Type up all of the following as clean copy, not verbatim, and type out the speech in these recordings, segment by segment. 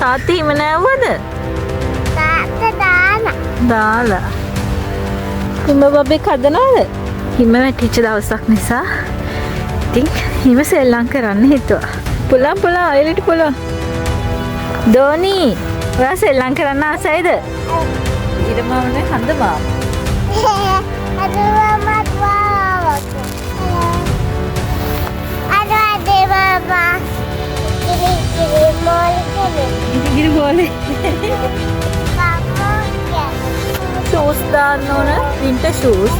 තාත්තා හිම නෑවුවද? දාලා. හිම බබෙක් හදනවද? හිම වැටිච්ච දවසක් නිසා ඉතින් හිම සෙල්ලම් කරන්න හිතුවා. පුළුවන් එලිට පුළුවන්. දෝනි ඔයා සෙල්ලම් කරන්න ආසයිද? ඊට මාමනේ හඳ මාම. ගිරි බෝලේ. ෂූස් දාන්න ඕන වින්ටර් ෂූස්.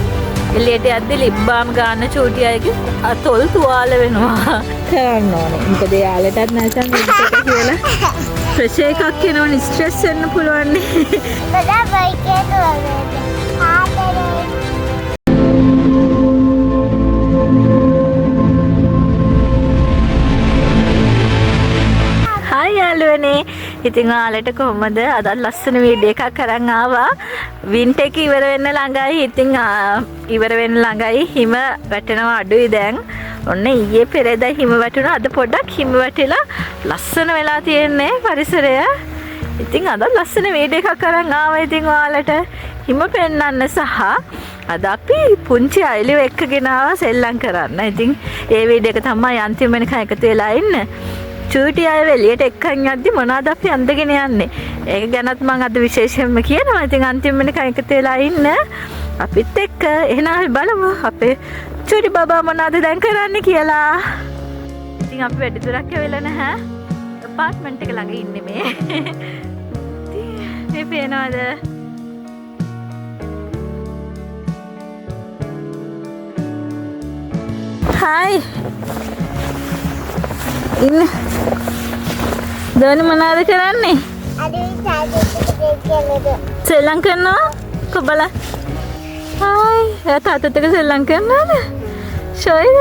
එළියට යද්දි ලිප් බාම් ගන්න චූටි අයගේ අතොල් තුවාල වෙනවා. කරන්න ඕනේ. මොකද යාලටත් නැසන් මේක කියලා ප්‍රෙෂර් එකක් එනවනේ ස්ට්‍රෙස් වෙන්න පුළුවන් නේ. බඩ බයිකේ දුවන්නේ. යාළුවනේ ඉතින් ඔයාලට කොහොමද අද ලස්සන වීඩියෝ එකක් අරන් ආවා වින්ටර් එක ඉවර වෙන්න ළඟයි ඉතින් ඉවර වෙන්න ළඟයි හිම වැටෙනවා අඩුයි දැන් ඔන්න ඊයේ පෙරේදා හිම වැටුණා අද පොඩ්ඩක් හිම වැටිලා ලස්සන වෙලා තියෙන්නේ පරිසරය ඉතින් අද ලස්සන වීඩියෝ එකක් අරන් ආවා ඉතින් ඔයාලට හිම පෙන්වන්න සහ අද අපි පුංචි අයලිව එක්කගෙන ආවා සෙල්ලම් කරන්න ඉතින් ඒ වීඩියෝ එක තමයි අන්තිම වෙනකන් එකතු වෙලා ඉන්න චූටි අය එළියට එක්කන් යද්දි මොනවද අපි අඳගෙන යන්නේ ඒක ගැනත් මම අද විශේෂයෙන්ම කියනවා ඉතින් අන්තිම වෙනකන් එකතු වෙලා ඉන්න අපිත් එක්ක එහෙනම් අපි බලමු අපේ චූටි බබා මොනවද දැන් කරන්නේ කියලා ඉතින් අපි වැඩි දුරක් ඇවිල්ලා නැහැ අප්පාර්ට්මන්ට් එක ළඟ ඉන්නේ මේ පේනවද හායි ඉන්න දෝනි මොනවද කරන්නේ? සෙල්ලම් කරනවා? කොබල. හායි, එයා තාත්තත් එක්ක සෙල්ලම් කරනවද? ෂොයිද?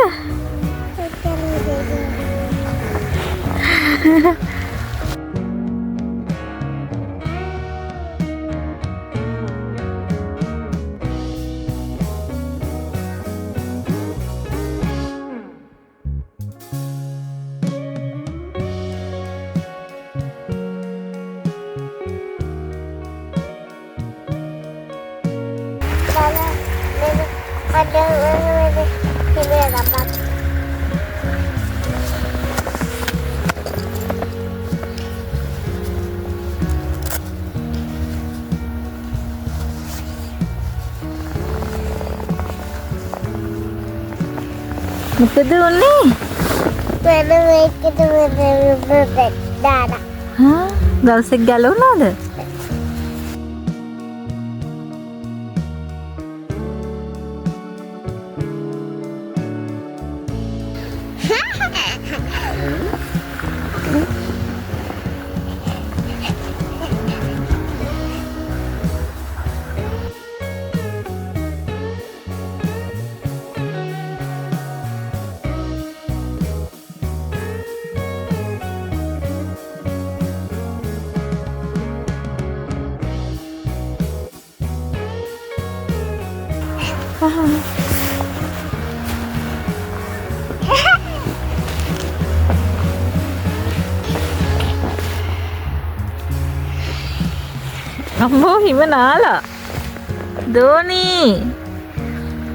මොකද උනේ? වෙන මේකට දාලා. හා? ගල්සෙක් ගැලවුණාද? අම්මෝ හිම නාලා දෝනි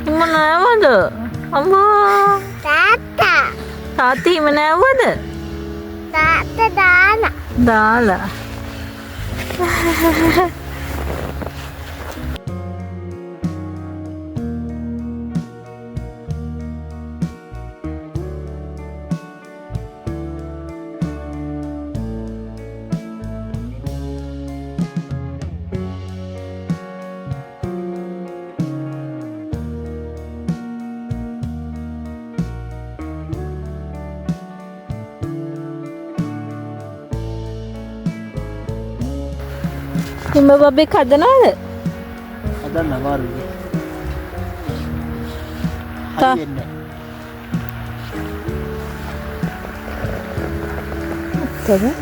හිම නෑවද අම්මෝ තාත්තා හිම නෑවද තාත්තා දාලා හිම බබෙක් හදනවද? හදන්න අමාරුයි. හරියන්නේ නැහැ.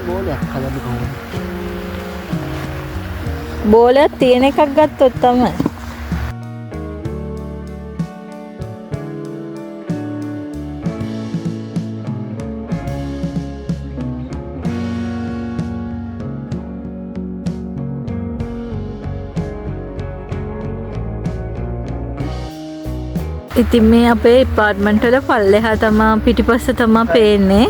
බෝලයක් හදන්න කොහොමද? බෝලයක් තියෙන එකක් ගත්තොත් තමයි. ඉතින් මේ අපේ ඇපාර්ට්මන්ට් වල පල්ලෙහා තමා පිටිපස්ස තමා පේන්නේ.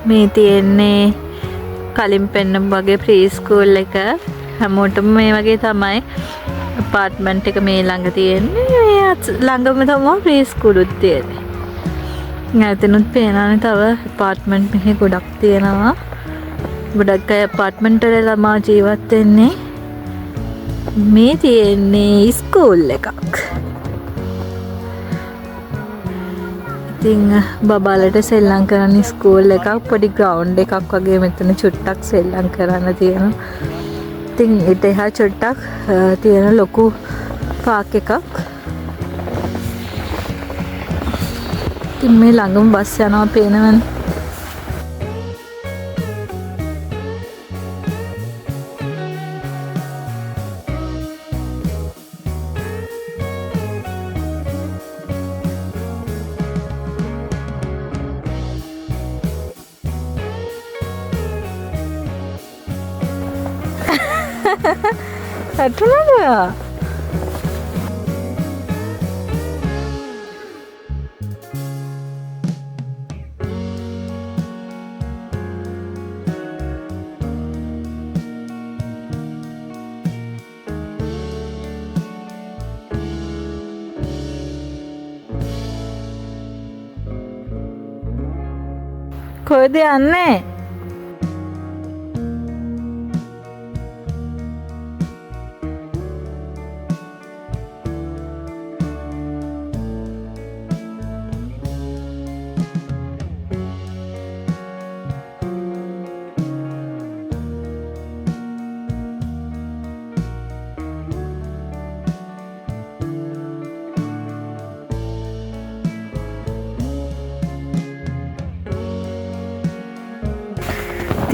මේ තියෙන්නේ කලින් පෙන්නපු වගේ ප්‍රී ස්කූල් එක. හැමෝටම මේ වගේ තමයි ඇපාර්ට්මන්ට් එක මේ ළඟ තියෙන්නේ. මේ ළඟම තමයි ප්‍රී ස්කූල් උත් තියෙන්නේ. නැතිනුත් පේනවානේ තව ඇපාර්ට්මන්ට් මෙහි ගොඩක් තියෙනවා. ගොඩක් අය ඇපාර්ට්මන්ට් වල ළමා ජීවත් වෙන්නේ. මේ තියෙන්නේ ස්කූල් එකක්. ඉතින් බබාලට සෙල්ලම් කරන්න ස්කූල් එකක් පොඩි ග්‍රවුන්ඩ් එකක් වගේ මෙතන චුට්ටක් සෙල්ලම් කරන්න තියෙනවා. ඉතින් ඊට එහා චුට්ටක් තියෙන ලොකු පාක් එකක්. ඉතින් මේ ළඟම බස් යනවා පේනවනේ. Aduh. Kode aneh.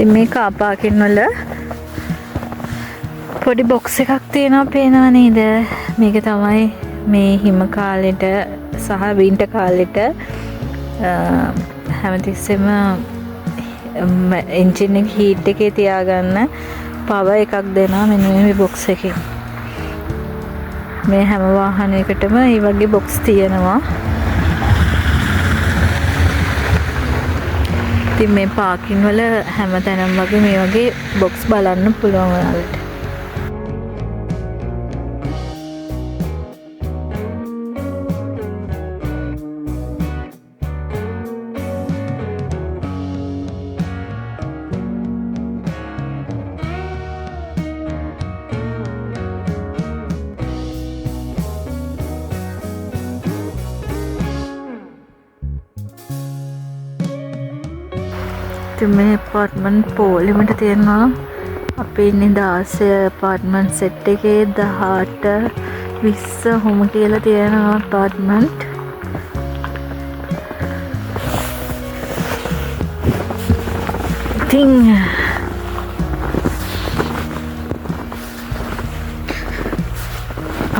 ඉතින් මේ කාර් පාකින් වල පොඩි බොක්ස් එකක් තියෙනවා පේනව නේද? මේක තමයි මේ හිම කාලෙට සහ වින්ටර් කාලෙට හැමතිස්සෙම එන්ජින් එක හීට් එකේ තියාගන්න පවර් එකක් දෙනවා මෙන්න මේ බොක්ස් එකේ. මේ හැම වාහනයකටම මේ වගේ බොක්ස් තියෙනවා. ඉතින් මේ පාකින් වල හැමතැනම වගේ මේ වගේ බොක්ස් බලන්න පුළුවන් ඔයාලට. මේ ඇපාර්ට්මන්ට් පොලිමට තියෙනවා. අපි ඉන්නේ 16 ඇපාර්ට්මන්ට් සෙට් එකේ 18 20 හොම කියලා තියෙනවා ඇපාර්ට්මන්ට්. ඉතින්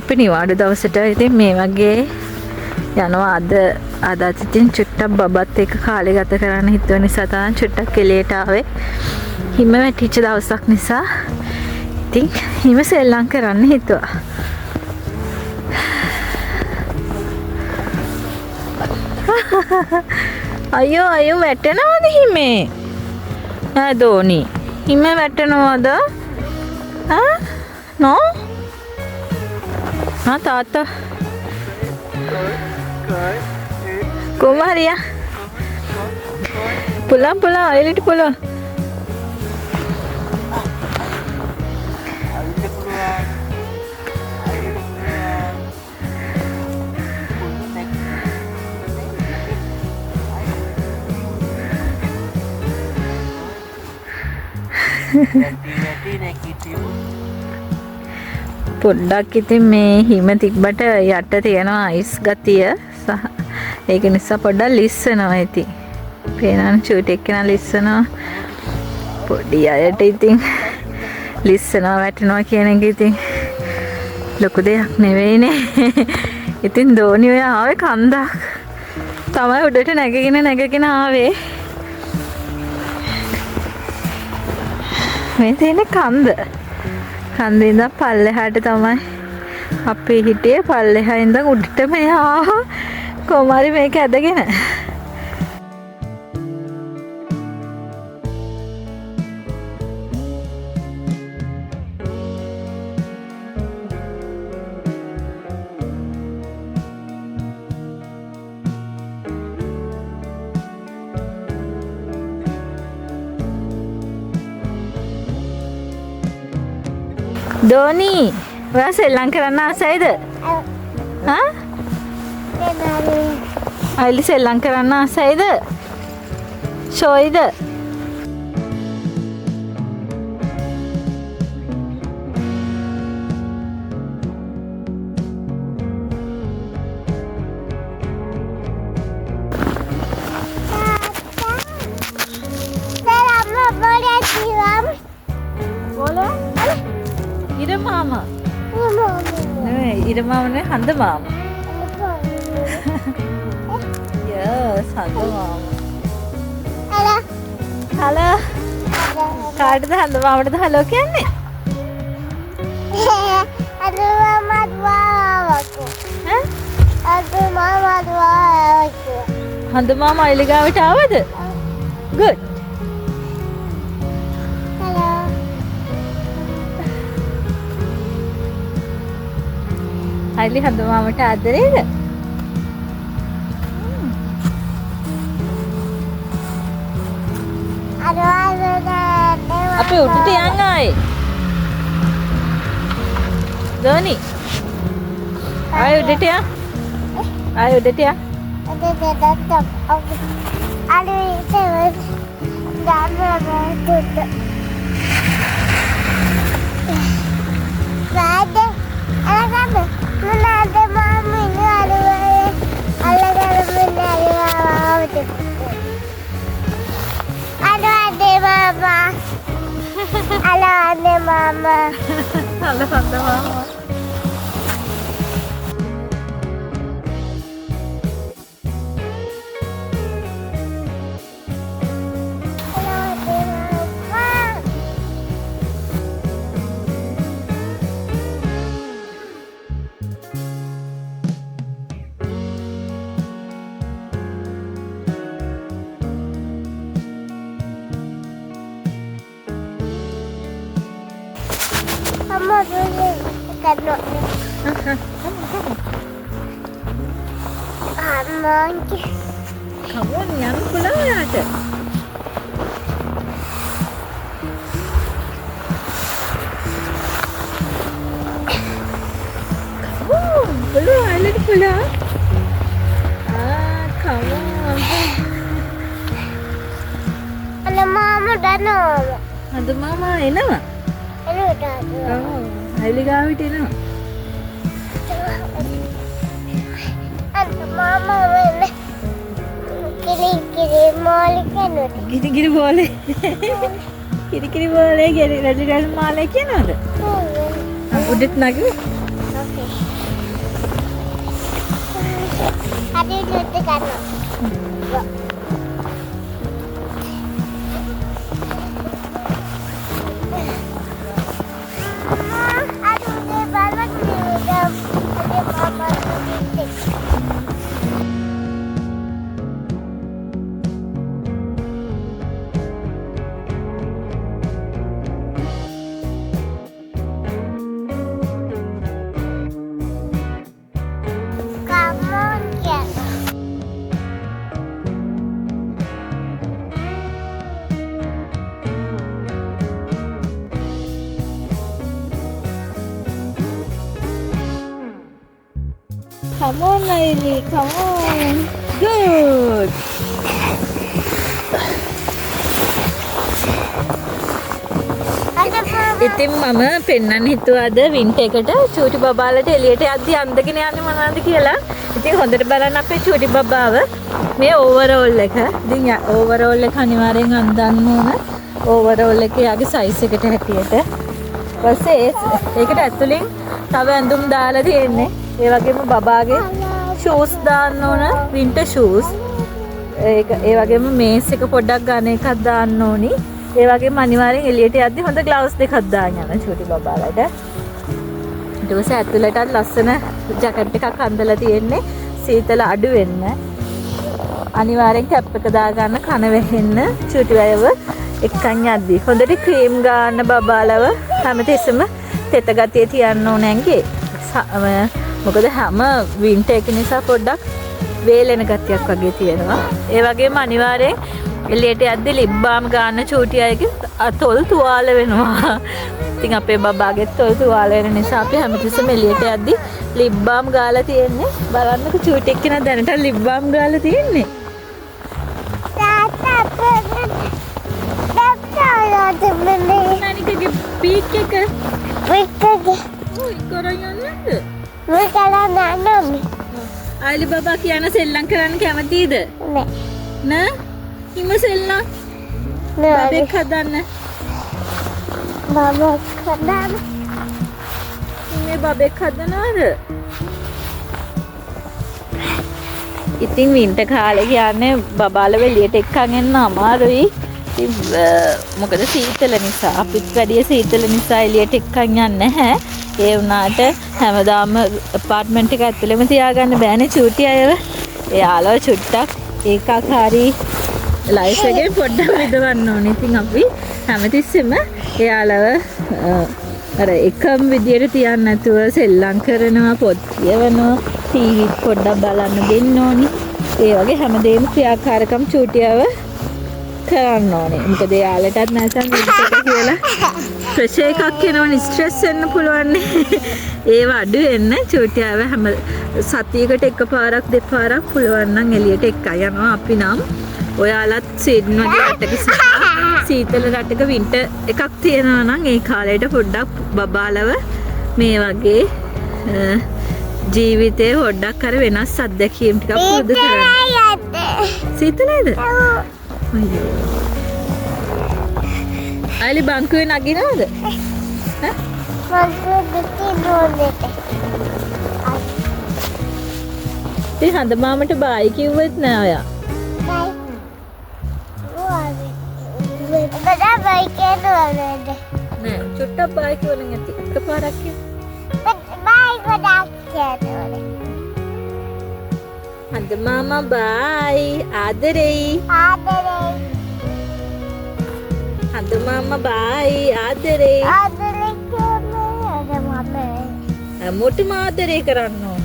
අපි නිවාඩු දවසට ඉතින් මේ වගේ යනවා. අදත් ඉතින් චුට්ටක් බබත් එක්ක කාලේ ගත කරන්න හිතුව නිසා තමයි චුට්ටක් එළියට ආවේ. හිම වැටිච්ච දවසක් නිසා ඉතින් හිම සෙල්ලම් කරන්න හිතුවා. අයියෝ වැටෙනවද හිමේ? නෑ දෝනි. හිම වැටෙනවද? නෝ? තාත්තා Kumaria. Pulang, ayo lihat pulang. පොඩ්ඩක් ඉතින් මේ හිම තිබ්බට යට තියෙනවා අයිස් ගතිය සහ ඒක නිසා පොඩ්ඩක් ලිස්සනවා ඉතින්. පේනවනේ චූටි එක්කෙනා ලිස්සනවා. පොඩි අයට ඉතින් ලිස්සනවා වැටෙනවා කියන එක ඉතින් ලොකු දෙයක් නෙවෙයිනේ. ඉතින් දෝනි ඔය ආවේ කන්දක් තමයි උඩට නැගගෙන ආවේ. මේ තියෙන කන්දේ ඉඳන් පල්ලෙහාට තමයි අපි හිටියේ. පල්ලෙහා ඉඳන් උඩට මේ ආවා කොමාරි මේක ඇදගෙන. දෝනි ඔයා සෙල්ලම් කරන්න ආසයිද? හා? අයිලි සෙල්ලම් කරන්න ආසයිද? ෂෝයිද? ඉරමාම නෙවෙයි ඉරමාම නෙවෙයි හඳමාම. යස් හඳමාම. හලෝ කාටද හඳමාමටද හලෝ කියන්නේ? හඳමාම අයිලි ගාවට ආවද? good. අයිලි හඳමාමට ආදරේද? අපි උඩට යන්න ආයේ. දෝනි ආයෙ උඩට යන්න. ආයෙ උඩට යන්න. Mama. Halo tante mama. Mama boleh tekan not. Monkey. Come on, yan pula ada. Oh, belum ada pula. Come on. Ada mama dan mama. Ada mama enak. අයිලි ගාවිට එනවා. Ada mama mana? Kiri molek kan? කිරි බෝලේ. කිරි බෝලේ රජගල් මාලේ කියනවද? උඩට නගමු. Okay. Ada itu kan? Come on, Aili. Come on. Good. ඉතින් මම පෙන්වන්න හිතුවාද වින්ට් එකට චූටි බබාලට එළියට යද්දි අඳගෙන යන්නේ මොනවද කියලා. ඉතින් හොඳට බලන්න අපේ චූටි බබාව මේ ඕවරෝල් එක. ඉතින් ඕවරෝල් එක අනිවාර්යෙන් අඳන්න ඕන. ඕවරෝල් එකේ යාගේ සයිස් එකට හැටියට. ඊපස්සේ ඒකට ඇතුලින් තව ඇඳුම් දාලා තියෙන්නේ. ඒ වගේම බබාගේ ෂූස් දාන්න ඕන වින්ටර් ෂූස්. ඒ වගේම මේස් එක පොඩ්ඩක් ගන්න එකක් දාන්න ඕනි. ඒ වගේම අනිවාර්යෙන් එළියට යද්දි හොඳ ග්ලව්ස් දෙකක් දාන්න යන චූටි බබාලට. ඊට පස්සේ ඇතුළටත් ලස්සන ජැකට් එකක් අඳලා තියෙන්නේ සීතල අඩු වෙන්න. අනිවාර්යෙන් කැප් එක දාගන්න කන වැහෙන්න චූටි වයව එක්කන් යද්දි. හොඳට ක්‍රීම් ගන්න බබාලව හැමතිස්සෙම තෙත ගතිය තියන්න ඕන ඇඟේ. මොකද හැම වින්ටර් එක නිසා පොඩ්ඩක් වේලෙන ගතියක් වගේ තියෙනවා. ඒ වගේම අනිවාර්යෙන් එළියට යද්දි ලිප් බාම් ගන්න චූටි අයගේ තොල් තුවාල වෙනවා. ඉතින් අපේ බබාගේ තොල් තුවාල වෙන නිසා අපි හැමතිස්සෙම එළියට යද්දි ලිප් බාම් ගාලා තියෙන්නේ. බලන්නකො චූටි එක්කෙනා දැනට ලිප් බාම් ගාලා තියෙන්නේ. නනිකගේ පීක් එක කරන් යන්නද? ආයිලි බබා කියන සෙල්ලම් කරන්න කැමතිද? නෑ. හිම සෙල්ලම්. බබෙක් හදන්න. මේ බබෙක් හදනවද? ඉතින් වින්ටර් කාලේ කියන්නේ බබාලා එළියට එක්කන් එන්න අමාරුයි. මොකද සීතල නිසා. අපිත් වැඩි සීතල නිසා එළියට එක්කන් යන්නේ නැහැ. ඒ වුණාට හැමදාම අපාර්ට්මන්ට් එක ඇතුළෙම තියාගන්න බෑනේ චූටි අයව. එයාලව චුට්ටක් ඒකාකාරී ලයිෆ් එකේ පොඩ්ඩක් විදවන්න ඕනේ. ඉතින් අපි හැමතිස්සෙම එයාලව අර එකම විදියට තියන්න නැතුව සෙල්ලම් කරනවා, පොත් කියවනවා, ටීවී පොඩ්ඩක් බලන්න දෙන්න ඕනේ. ඒ වගේ හැමදේම ක්‍රියාකාරකම් චූටියව කරන්න ඕනේ. මොකද එයාලටත් නැසම් විදියට කියලා ප්‍රෙෂර් එකක් එනවනේ, ස්ට්‍රෙස් වෙන්න පුළුවන්. ඒව අඩු වෙන්න චූටියව හැම සතියකට එකපාරක් දෙපාරක් පුළුවන් නම් එළියට එක්කයි යනවා. අපි නම් ඔයාලත් ස්වීඩන් වගේ රටක සීතල රටක වින්ටර් එකක් තියෙනවා නම් ඒ කාලේට පොඩ්ඩක් බබාලව මේ වගේ ජීවිතේ පොඩ්ඩක් අර වෙනස් අත්දැකීම් ටිකක් පුරුදු කරන්න. සීතලද? අයියෝ. ආයිලි බංකුවේ නගිනවද? ඉතින් හඳ මාමට බායි කිව්වෙත් නෑ ඔයා. බයි කියනවද? නෑ චුට්ටක් බායි කියවන නැති. එකපාරක් කියන්න. බයි ගොඩක් කියනවද? හඳ මාමා බායි ආදරෙයි. හඳ මාමා බායි ආදරෙයි. හැමෝටම ආදරේ කරන්න ඕන.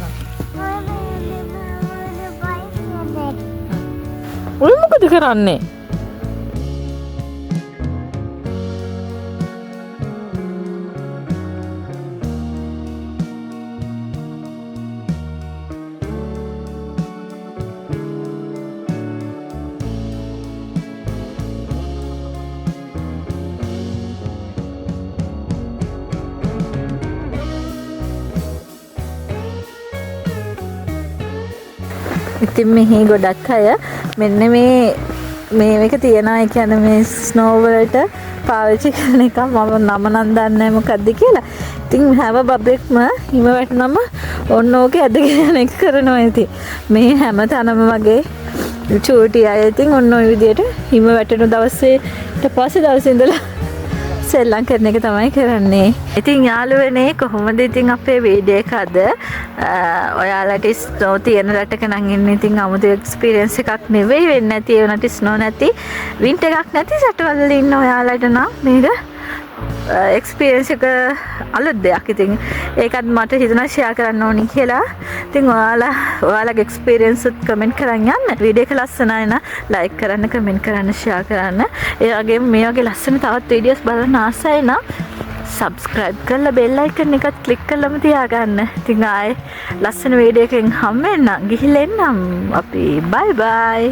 ඔය මොකද කරන්නේ? ඉතින් මෙහි ගොඩක් අය මෙන්න මේ එක තියනවා. ඒ කියන්නේ මේ ස්නෝ වලට පාවිච්චි කරන එක මම නම නම් දන්නේ නැහැ මොකද්ද කියලා. ඉතින් හැම බබෙක්ම හිම වැටුනම ඔන්න ඕකේ ඇදගෙන යන එක කරනවා. ඉතින් මේ හැම තැනම වගේ චූටි අය ඉතින් ඔන්න ඔය විදියට හිම වැටෙන දවසේ ඊට පස්සේ දවසේ ඉඳලා සෙල්ලම් කරන එක තමයි කරන්නේ. ඉතින් යාළුවනේ කොහොමද ඉතින් අපේ වීඩියෝ එක අද ඔයාලට ස්නෝ තියෙන රටක නම් ඉන්නේ. ඉතින් 아무තු එක්ස්පීරියන්ස් එකක් නෙවෙයි වෙන්නේ නැති ඒ වුණාට ස්නෝ නැති වින්ටර් එකක් නැති රටවල ඉන්න ඔයාලට නම් මේක එක්ස්පීරියන්ස් එක අලුත් දෙයක්. ඉතින් ඒකත් මට හිතුණා ෂෙයා කරන්න ඕනි කියලා. ඉතින් ඔයාලගේ එක්ස්පීරියන්ස් උත් කමෙන්ට් කරන් යන්න. වීඩියෝ එක ලස්සනයි නම් ලයික් කරන්න, කමෙන්ට් කරන්න, ෂෙයා කරන්න. ඒ වගේම මේ වගේ ලස්සන තවත් වීඩියෝස් බලන්න ආසයි නම් subscribe කරලා bell icon එකත් click කරලාම තියාගන්න. ඉතින් ආයේ ලස්සන වීඩියෝ එකකින් හම්බෙන්න. ගිහිල්ලා එන්නම් අපි. bye bye.